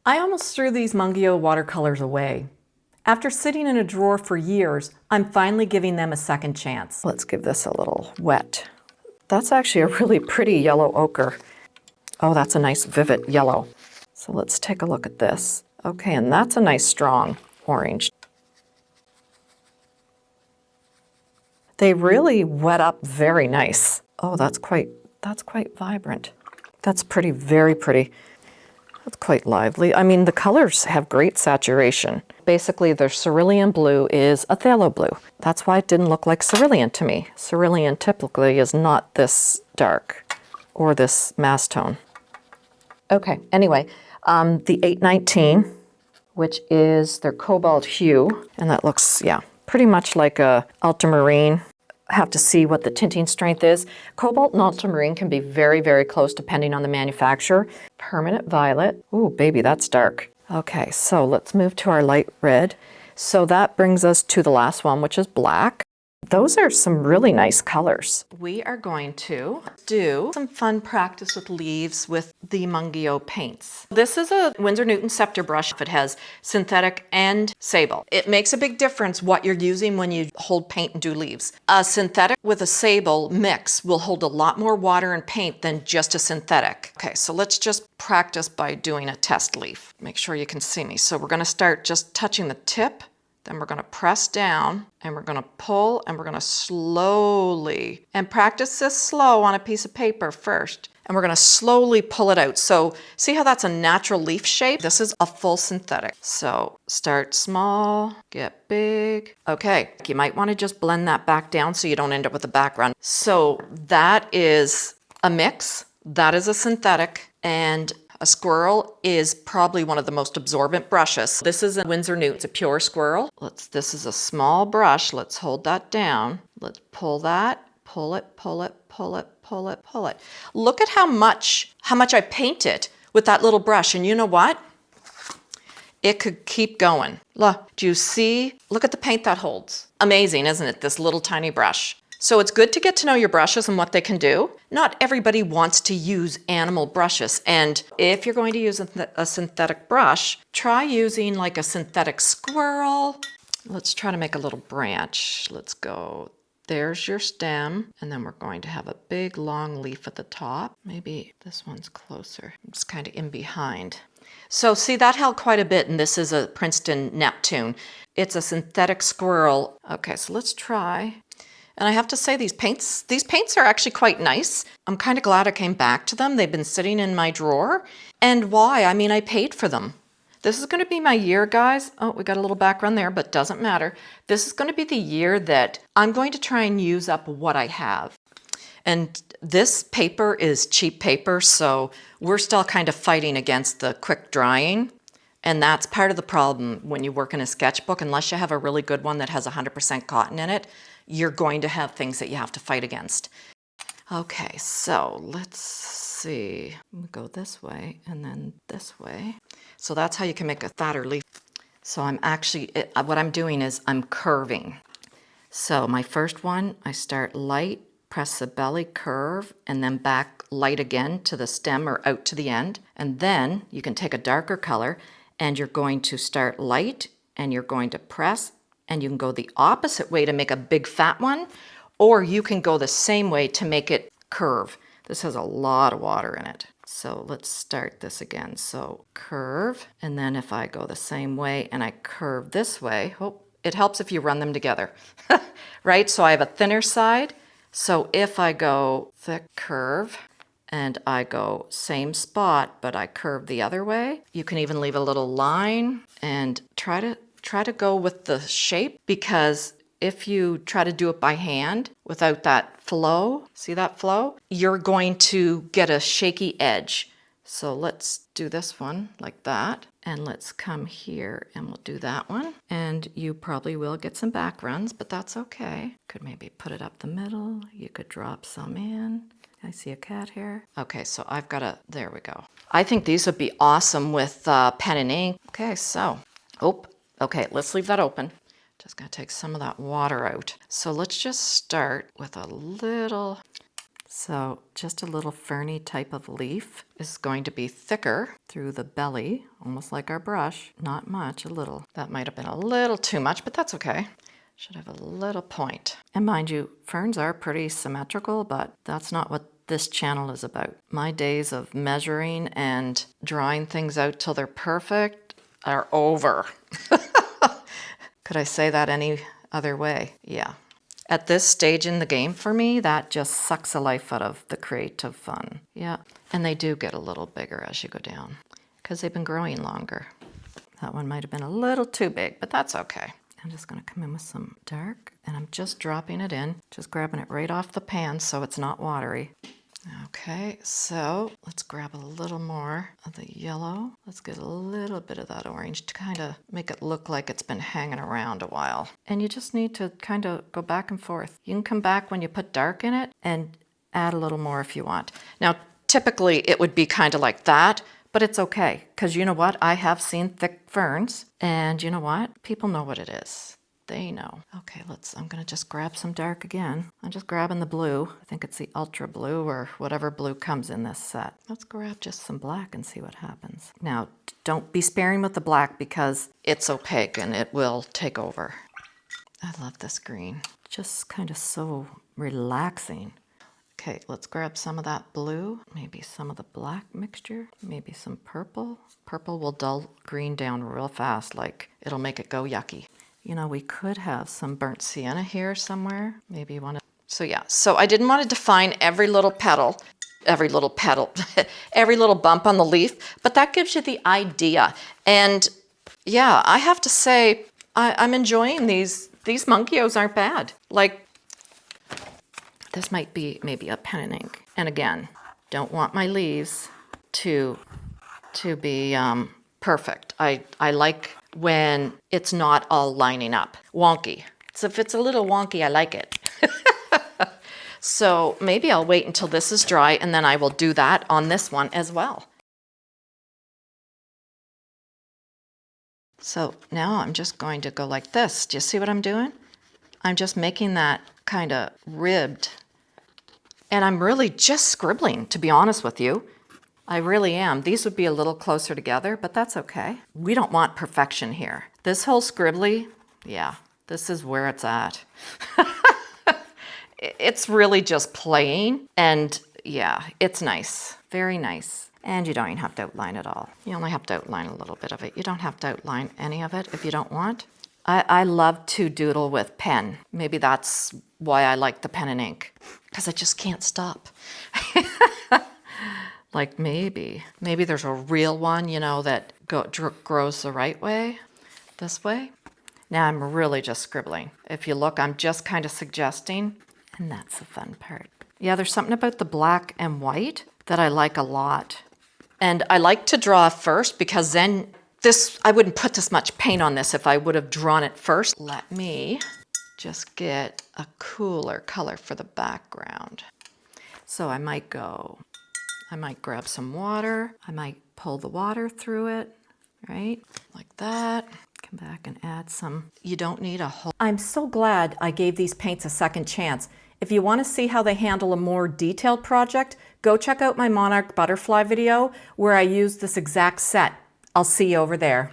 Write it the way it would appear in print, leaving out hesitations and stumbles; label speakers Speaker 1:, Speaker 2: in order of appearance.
Speaker 1: I almost threw these Mungyo watercolors away. After sitting in a drawer for years, I'm finally giving them a second chance. Let's give this a little wet. That's actually a really pretty yellow ochre. Oh, that's a nice vivid yellow. So let's take a look at this. Okay, and that's a nice strong orange. They really wet up very nice. Oh, that's quite vibrant. That's pretty, very pretty. That's quite lively. I mean, the colors have great saturation. Basically, their cerulean blue is a phthalo blue. That's why it didn't look like cerulean to me. Cerulean typically is not this dark or this mass tone. Okay, anyway, the 819, which is their cobalt hue, and that looks, yeah, pretty much like a ultramarine. Have to see what the tinting strength is. Cobalt and ultramarine can be very, very close depending on the manufacturer. Permanent violet. Ooh, baby, that's dark. Okay, so let's move to our light red. So that brings us to the last one, which is black. Those are some really nice colors. We are going to do some fun practice with leaves with the Mungyo paints. This is a Winsor Newton Sceptre brush. It has synthetic and sable. It makes a big difference what you're using when you hold paint and do leaves. A synthetic with a sable mix will hold a lot more water and paint than just a synthetic. Okay, so let's just practice by doing a test leaf. Make sure you can see me. So we're going to start just touching the tip. Then we're going to press down and we're going to pull and we're going to slowly, and practice this slow on a piece of paper first. And we're going to slowly pull it out. So see how that's a natural leaf shape? This is a full synthetic. So start small, get big. Okay, you might want to just blend that back down so you don't end up with a background. So that is a mix. That is a synthetic. And a squirrel is probably one of the most absorbent brushes. This is a Winsor Newton. It's a pure squirrel. This is a small brush. Let's hold that down. Let's pull that, pull it, pull it, pull it, pull it, pull it. Look at how much I painted with that little brush. And you know what? It could keep going. Look, do you see? Look at the paint that holds. Amazing, isn't it? This little tiny brush. So it's good to get to know your brushes and what they can do. Not everybody wants to use animal brushes. And if you're going to use a synthetic brush, try using like a synthetic squirrel. Let's try to make a little branch. Let's go. There's your stem. And then we're going to have a big long leaf at the top. Maybe this one's closer. It's kind of in behind. So see, that held quite a bit. And this is a Princeton Neptune. It's a synthetic squirrel. Okay, so let's try. And I have to say, these paints are actually quite nice. I'm kind of glad I came back to them. They've been sitting in my drawer. And why? I mean, I paid for them. This is going to be my year, guys. Oh, we got a little background there, but doesn't matter. This is going to be the year that I'm going to try and use up what I have. And this paper is cheap paper, so we're still kind of fighting against the quick drying. And that's part of the problem when you work in a sketchbook. Unless you have a really good one that has 100% cotton in it, you're going to have things that you have to fight against. Okay, so let's see. We go this way and then this way. So that's how you can make a fatter leaf. So I'm actually, what I'm doing is I'm curving. So my first one, I start light, press the belly, curve, and then back light again to the stem or out to the end. And then you can take a darker color and you're going to start light and you're going to press, and you can go the opposite way to make a big fat one, or you can go the same way to make it curve. This has a lot of water in it. So let's start this again. So curve, and then if I go the same way and I curve this way, oh, it helps if you run them together, right? So I have a thinner side. So if I go thick curve, and I go same spot, but I curve the other way, you can even leave a little line and try to go with the shape, because if you try to do it by hand without that flow, see that flow? You're going to get a shaky edge. So let's do this one like that. And let's come here and we'll do that one. And you probably will get some backgrounds, but that's okay. Could maybe put it up the middle. You could drop some in. I see a cat here. Okay, so I've got there we go. I think these would be awesome with pen and ink. Okay, so, okay, let's leave that open. Just gonna take some of that water out. So let's just start with a little So just a little ferny type of leaf is going to be thicker through the belly, almost like our brush. Not much, a little. That might have been a little too much, but that's okay. Should have a little point. And mind you, ferns are pretty symmetrical, but that's not what this channel is about. My days of measuring and drawing things out till they're perfect are over. Could I say that any other way? Yeah. At this stage in the game for me, that just sucks the life out of the creative fun. Yeah, and they do get a little bigger as you go down because they've been growing longer. That one might have been a little too big, but that's okay. I'm just gonna come in with some dark and I'm just dropping it in, just grabbing it right off the pan so it's not watery. Okay, so let's grab a little more of the yellow. Let's get a little bit of that orange to kind of make it look like it's been hanging around a while. And you just need to kind of go back and forth. You can come back when you put dark in it and add a little more if you want. Now, typically it would be kind of like that, but it's okay. Because you know what? I have seen thick ferns and you know what? People know what it is. They know. Okay, I'm gonna just grab some dark again. I'm just grabbing the blue. I think it's the ultra blue or whatever blue comes in this set. Let's grab just some black and see what happens. Now, don't be sparing with the black because it's opaque and it will take over. I love this green. Just kind of so relaxing. Okay, let's grab some of that blue, maybe some of the black mixture, maybe some purple. Purple will dull green down real fast, like it'll make it go yucky. You know, we could have some burnt sienna here somewhere. Maybe you want to. So yeah, so I didn't want to define every little petal, every little bump on the leaf, but that gives you the idea. And yeah, I have to say, I'm enjoying these. These Mungyos aren't bad. Like, this might be maybe a pen and ink. And again, don't want my leaves to be perfect. I like when it's not all lining up. Wonky. So if it's a little wonky, I like it. So maybe I'll wait until this is dry and then I will do that on this one as well. So now I'm just going to go like this. Do you see what I'm doing? I'm just making that kind of ribbed. And I'm really just scribbling, to be honest with you. I really am. These would be a little closer together, but that's okay. We don't want perfection here. This whole scribbly, yeah, this is where it's at. It's really just playing, and yeah, it's nice. Very nice. And you don't even have to outline it all. You only have to outline a little bit of it. You don't have to outline any of it if you don't want. I love to doodle with pen. Maybe that's why I like the pen and ink, because I just can't stop. Like maybe there's a real one, you know, that grows the right way, this way. Now I'm really just scribbling. If you look, I'm just kind of suggesting, and that's the fun part. Yeah, there's something about the black and white that I like a lot. And I like to draw first because then I wouldn't put this much paint on this if I would have drawn it first. Let me just get a cooler color for the background. So I might grab some water. I might pull the water through it, right? Like that. Come back and add some. You don't need a whole. I'm so glad I gave these paints a second chance. If you want to see how they handle a more detailed project, go check out my Monarch Butterfly video where I use this exact set. I'll see you over there.